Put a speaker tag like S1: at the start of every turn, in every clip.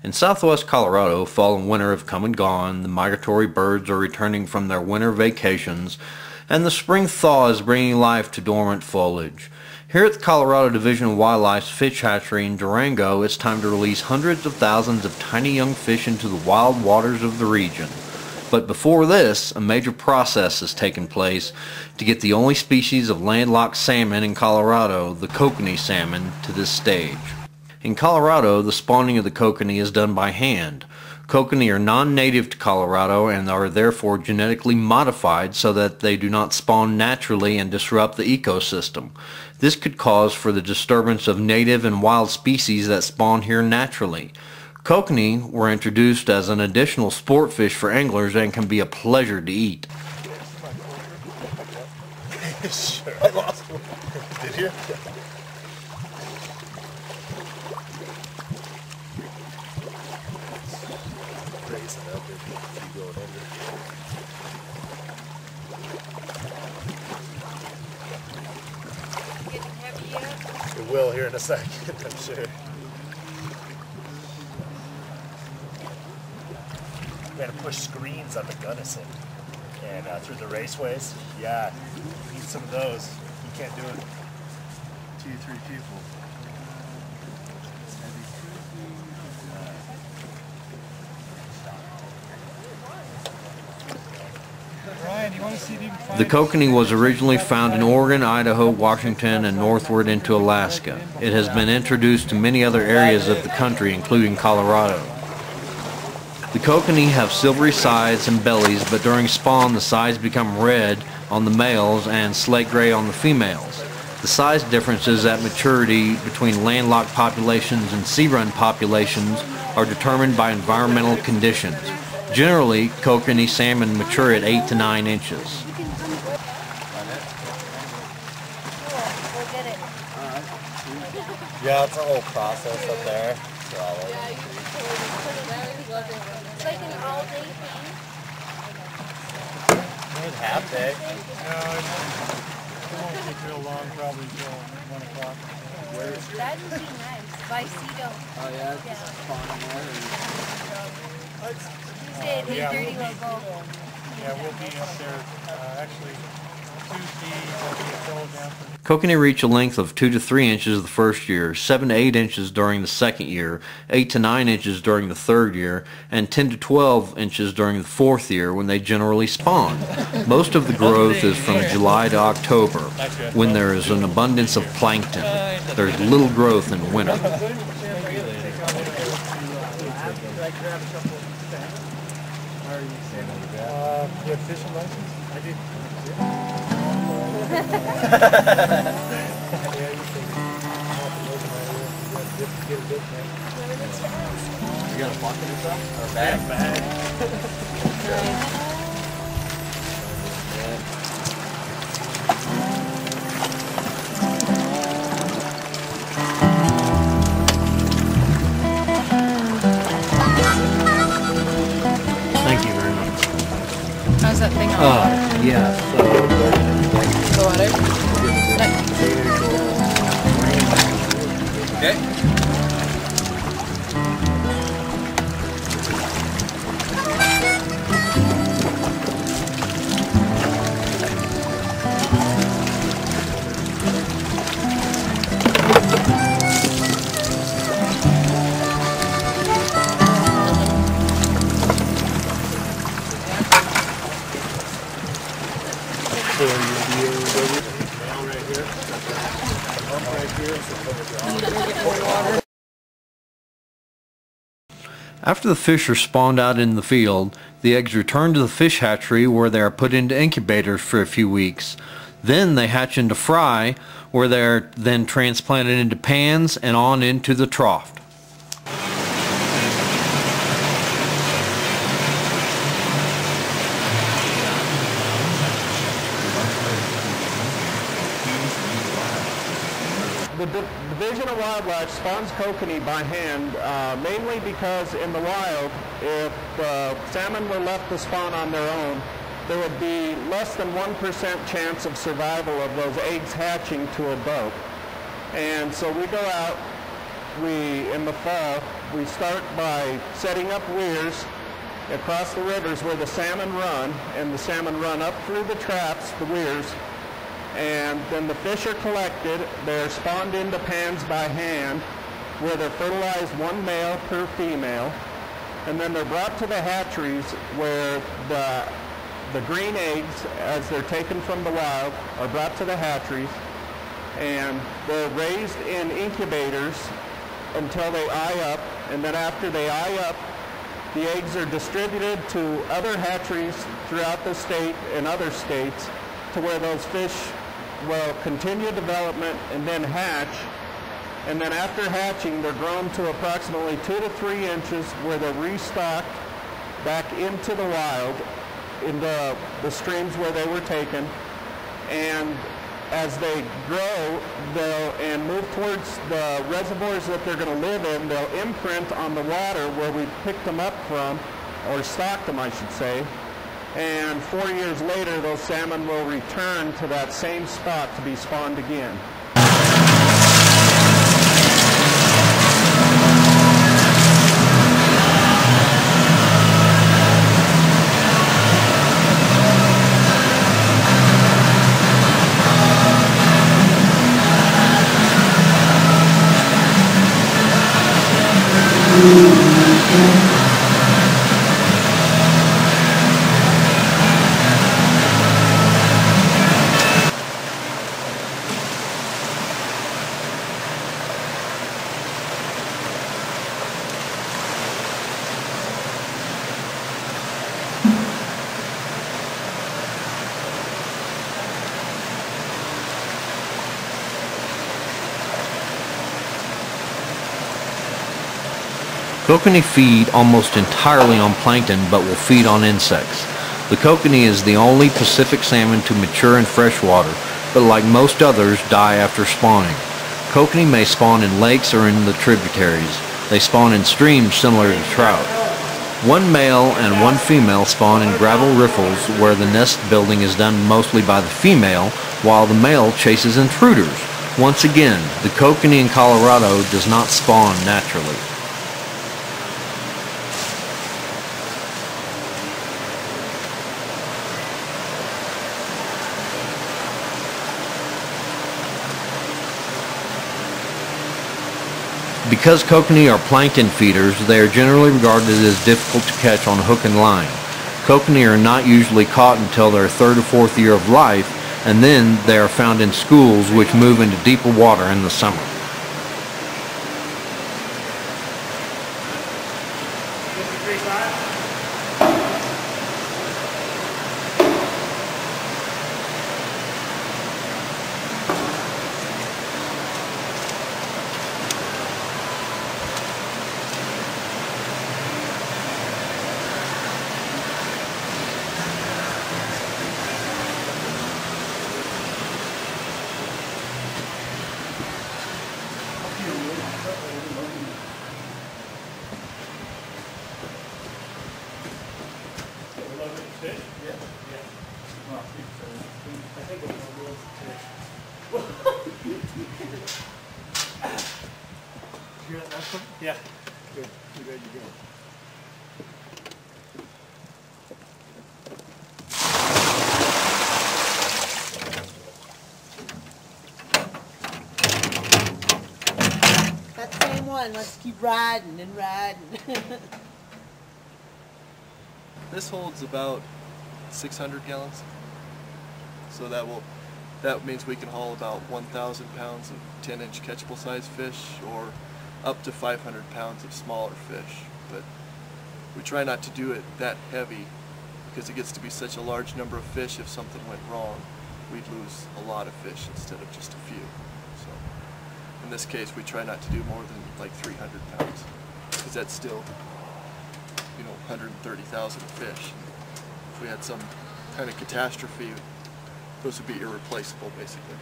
S1: In southwest Colorado, fall and winter have come and gone, the migratory birds are returning from their winter vacations, and the spring thaw is bringing life to dormant foliage. Here at the Colorado Division of Wildlife's fish hatchery in Durango, it's time to release hundreds of thousands of tiny young fish into the wild waters of the region. But before this, a major process has taken place to get the only species of landlocked salmon in Colorado, the Kokanee salmon, to this stage. In Colorado, the spawning of the kokanee is done by hand. Kokanee are non-native to Colorado and are therefore genetically modified so that they do not spawn naturally and disrupt the ecosystem. This could cause for the disturbance of native and wild species that spawn here naturally. Kokanee were introduced as an additional sport fish for anglers and can be a pleasure to eat.
S2: Sure, I lost one. Did you? Raising up if you go under.
S3: Getting heavy yet?
S2: It will here in a second, I'm sure. We're gonna push screens up at Gunnison and through the raceways. Yeah, you need some of those. You can't do it 2-3 people.
S1: The kokanee was originally found in Oregon, Idaho, Washington, and northward into Alaska. It has been introduced to many other areas of the country, including Colorado. The kokanee have silvery sides and bellies, but during spawn the sides become red on the males and slate gray on the females. The size differences at maturity between landlocked populations and sea-run populations are determined by environmental conditions. Generally, kokanee salmon mature at 8 to 9 inches.
S2: Yeah, it's a whole process up there.
S3: It's like an all-day thing.
S2: Half day.
S4: No, it won't take real long, probably till 1 o'clock.
S3: That would be nice. By Cedo.
S5: Oh yeah, it's spawning there.
S3: Tuesday at 8:30 we'll go.
S4: Yeah, we'll be up there, actually, Tuesday, there'll be a fill down for
S1: Kokanee reach a length of 2 to 3 inches the first year, 7 to 8 inches during the second year, 8 to 9 inches during the third year, and 10 to 12 inches during the fourth year when they generally spawn. Most of the growth is from July to October, when there is an abundance of plankton. There's little growth in winter.
S4: you have fishing license? I do.
S2: Yeah, you can get a bit there.
S5: You got a bucket or something? Or a bag?
S2: Bag.
S1: Thank you very much.
S6: How's that thing on?
S1: Yeah,
S6: The water?
S5: Okay.
S1: After the fish are spawned out in the field, the eggs return to the fish hatchery where they are put into incubators for a few weeks. Then they hatch into fry, where they are then transplanted into pans and on into the trough.
S7: The Division of Wildlife spawns kokanee by hand, mainly because in the wild, if salmon were left to spawn on their own, there would be less than 1% chance of survival of those eggs hatching to a boat. And so we go out in the fall, we start by setting up weirs across the rivers where the salmon run, and the salmon run up through the traps, the weirs, and then the fish are collected. They're spawned into pans by hand where they're fertilized, one male per female, and then they're brought to the hatcheries where the green eggs, as they're taken from the wild, are brought to the hatcheries, and they're raised in incubators until they eye up, and then after they eye up, the eggs are distributed to other hatcheries throughout the state and other states to where those fish will continue development and then hatch. And then after hatching, they're grown to approximately 2 to 3 inches where they're restocked back into the wild, in the streams where they were taken. And as they grow and move towards the reservoirs that they're going to live in, they'll imprint on the water where we picked them up from, or stocked them, I should say. And 4 years later, those salmon will return to that same spot to be spawned again.
S1: Kokanee feed almost entirely on plankton but will feed on insects. The kokanee is the only Pacific salmon to mature in freshwater, but like most others die after spawning. Kokanee may spawn in lakes or in the tributaries. They spawn in streams similar to trout. One male and one female spawn in gravel riffles where the nest building is done mostly by the female while the male chases intruders. Once again, the kokanee in Colorado does not spawn naturally. Because kokanee are plankton feeders, they are generally regarded as difficult to catch on hook and line. Kokanee are not usually caught until their 3rd or 4th year of life, and then they are found in schools which move into deeper water in the summer.
S2: Yeah. Good. You good, you good.
S8: That same one, let's keep riding and riding.
S9: This holds about 600 gallons. So that means we can haul about 1,000 pounds of 10-inch catchable size fish, or up to 500 pounds of smaller fish. But we try not to do it that heavy because it gets to be such a large number of fish. If something went wrong, we'd lose a lot of fish instead of just a few. So in this case, we try not to do more than like 300 pounds because that's still, 130,000 fish. If we had some kind of catastrophe, those would be irreplaceable, basically.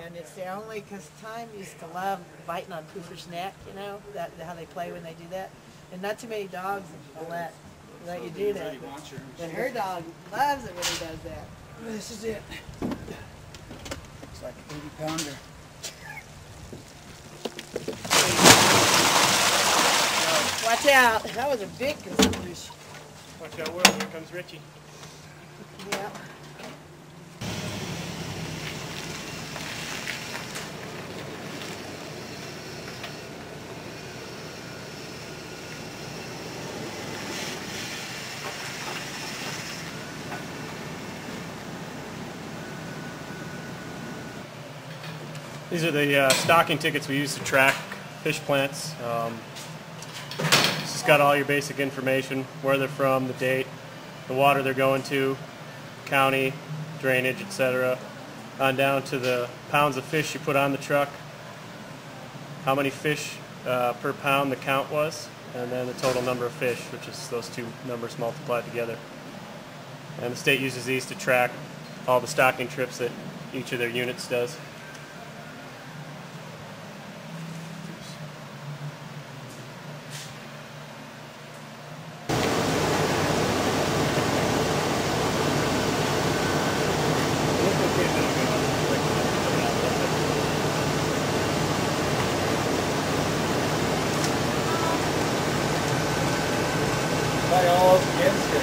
S8: And it's the only, because Time used to love biting on Cooper's neck, you know, that how they play when they do that. And not too many dogs will let you do that. But her dog loves it when he does that.
S10: This is it. It's like an 80-pounder.
S8: Watch out. That was a big fish.
S4: Watch out, Will. Here comes Richie.
S8: Yeah.
S4: These are the stocking tickets we use to track fish plants. It's just got all your basic information, where they're from, the date, the water they're going to, county, drainage, etc. On down to the pounds of fish you put on the truck, how many fish per pound the count was, and then the total number of fish, which is those two numbers multiplied together. And the state uses these to track all the stocking trips that each of their units does.
S5: All against it.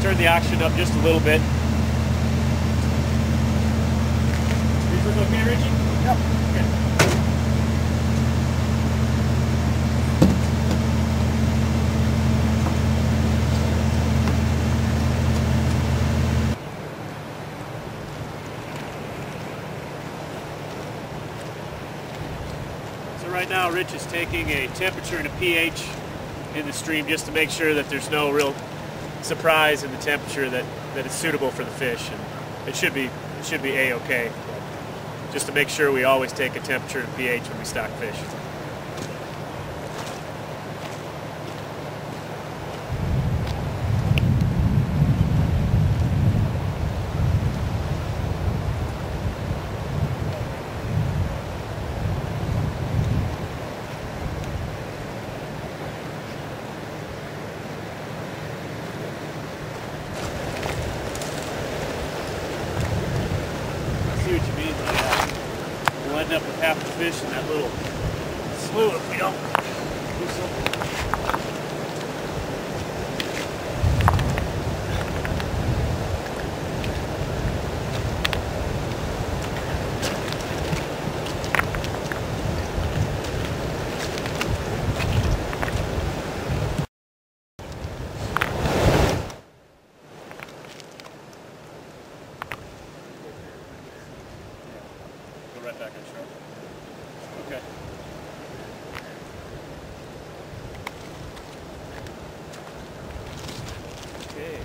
S4: Turn the oxygen up just a little bit. These look okay, Richie? Yep. Okay. So right now Rich is taking a temperature and a pH in the stream just to make sure that there's no real surprise in the temperature that is suitable for the fish, and it should be a-okay. Just to make sure we always take a temperature and pH when we stock fish. See what you mean by that. We'll end up with half the fish in that little slough if we don't do something. Right back on shore. Okay. Okay.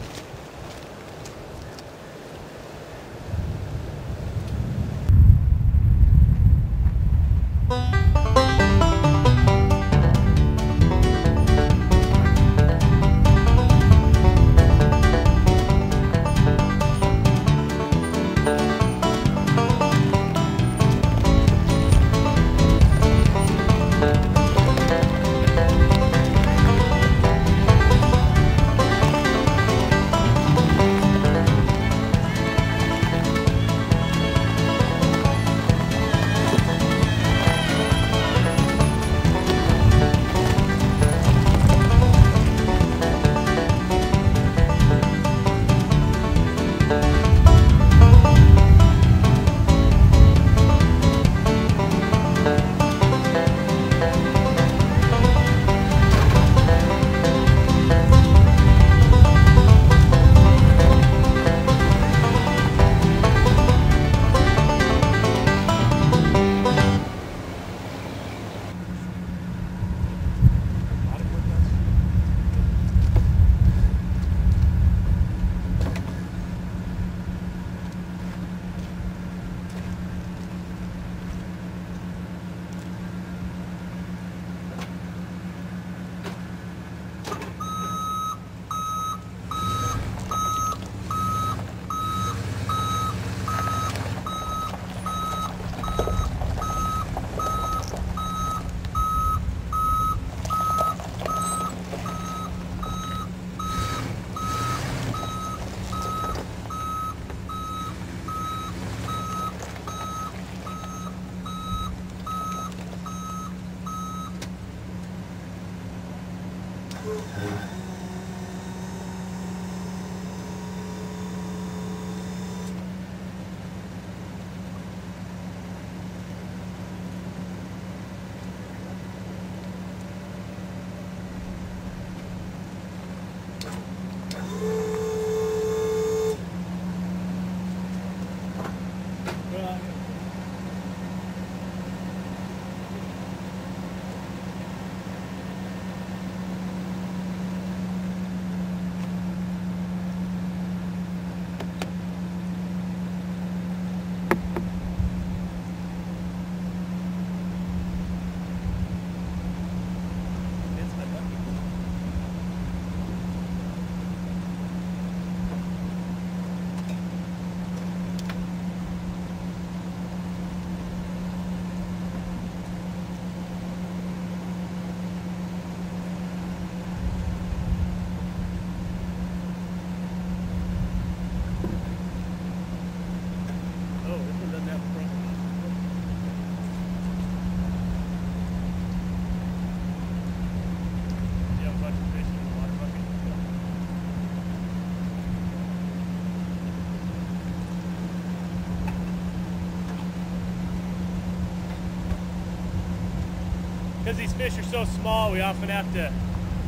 S4: because these fish are so small, we often have to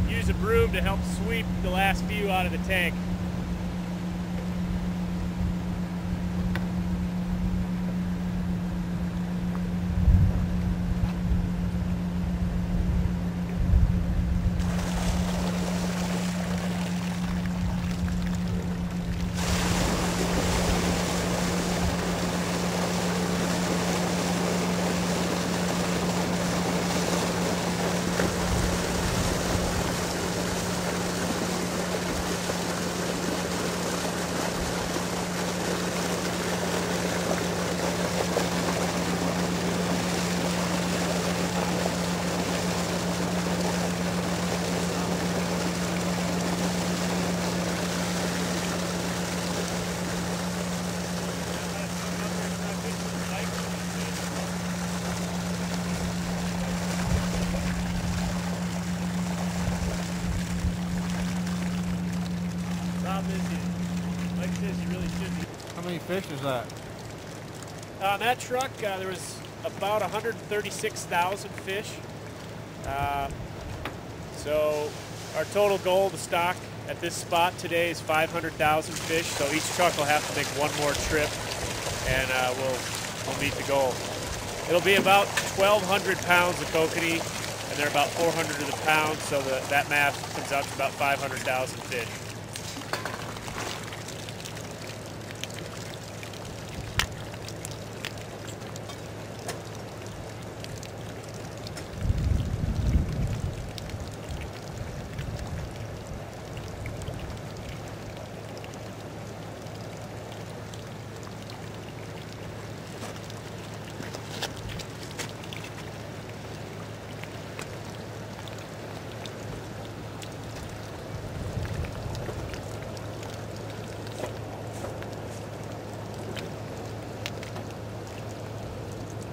S4: use a broom to help sweep the last few out of the tank. Like this, you really should be.
S5: How many fish is that?
S4: On that truck, there was about 136,000 fish. So our total goal to stock at this spot today is 500,000 fish. So each truck will have to make one more trip, and we'll meet the goal. It'll be about 1,200 pounds of kokanee, and they're about 400 to the pound. So that math comes out to about 500,000 fish.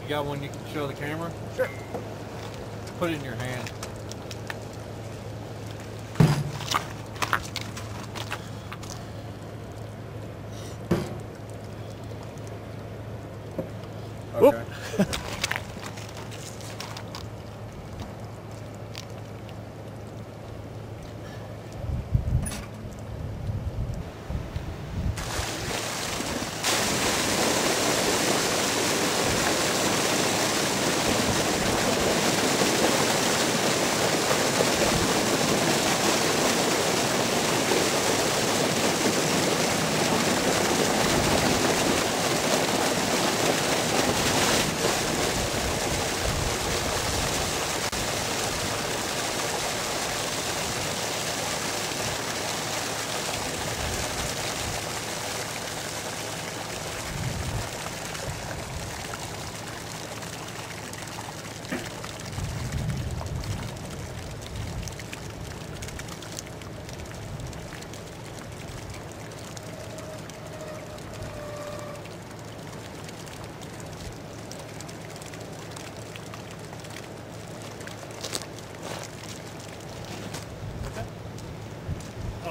S5: You got one you can show the camera?
S4: Sure.
S5: Put it in your hand.
S4: Okay.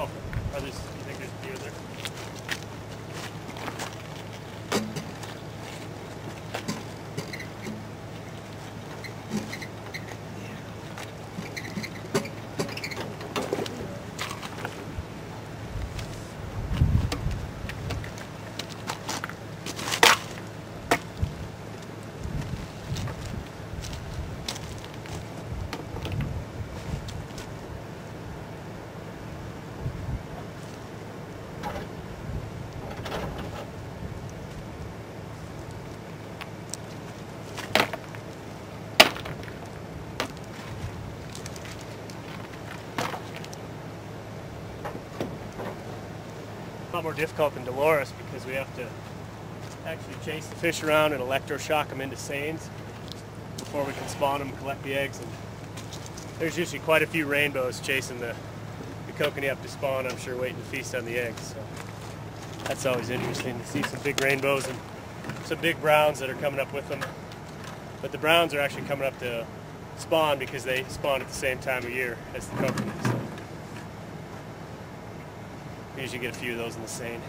S4: Oh, are these, you think there's deer there? A lot more difficult than Dolores because we have to actually chase the fish around and electroshock them into seines before we can spawn them and collect the eggs. And there's usually quite a few rainbows chasing the kokanee up to spawn, I'm sure, waiting to feast on the eggs. So that's always interesting to see some big rainbows and some big browns that are coming up with them. But the browns are actually coming up to spawn because they spawn at the same time of year as the kokanee. So we usually get a few of those in the seine.